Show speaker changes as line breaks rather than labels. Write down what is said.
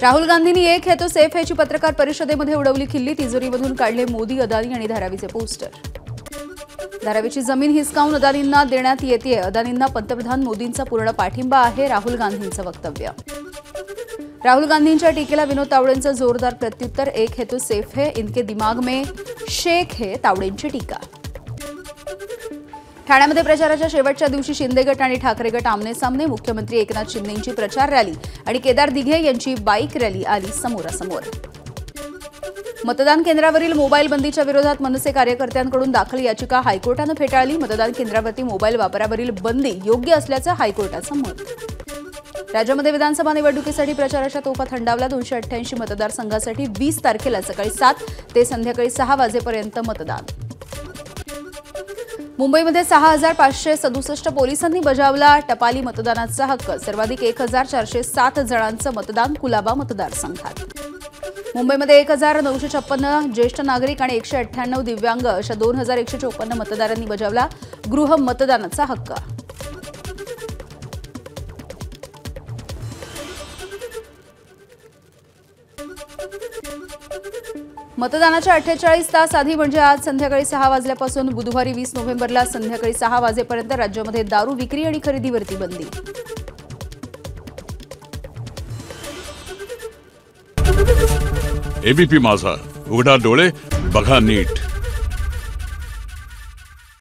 राहुल गांधींनी एक है तो सेफ है ची पत्रकार परिषदेमध्ये उडवली खिल्ली। तिजोरीमधून काढले मोदी, अदानी आणि धारावीचे पोस्टर। धारावीची जमीन हिसकावून अदानींना देण्यात येते। अदानींना पंतप्रधान मोदींचा पूर्ण पाठिंबा आहे, राहुल गांधींचं वक्तव्य। राहुल गांधींच्या टीकेला विनोद तावडेंचं जोरदार प्रत्युत्तर। एक है तो सेफ है, इनके दिमाग में शेख है, तावडेंची टीका। ठाण्यामध्ये प्रचाराच्या शेवटच्या दिवशी शिंदे गट आणि ठाकरे गट आमने सामने। मुख्यमंत्री एकनाथ शिंदेंची प्रचार रॅली आणि केदार दिघे यांची बाईक रॅली आली समोरासमोर। मतदान केंद्रावरील मोबाईल बंदीच्या विरोधात मनसे कार्यकर्त्यांकडून दाखल याचिका हायकोर्टाने फेटाळली। मतदान केंद्रावरती मोबाईल वापरावरील बंदी योग्य असल्याचं हायकोर्टाचं मत। राज्यामध्ये विधानसभा निवडणुकीसाठी प्रचाराच्या तोफा थंडावल्या। 288 मतदारसंघासाठी 20 तारखेला सकाळी 7 ते संध्याकाळी 6 वाजेपर्यंत मतदान। मुंबईमध्ये 6567 पोलिसांनी बजावला टपाली मतदानाचा हक्क। सर्वाधिक 1407 जणांचं मतदान कुलाबा मतदारसंघात। मुंबईमध्ये 1956 ज्येष्ठ नागरिक आणि 198 दिव्यांग अशा 2154 मतदारांनी बजावला गृह मतदानाचा हक्क। मतदानाच्या 48 तास आधी म्हणजे आज संध्याकाळी 6 वाजल्यापासून बुधवारी 20 नोव्हेंबरला संध्याकाळी 6 वाजेपर्यंत राज्यामध्ये दारू विक्री आणि खरेदीवरती बंदी।
एबीपी माझा, उघडा डोळे बघा नीट।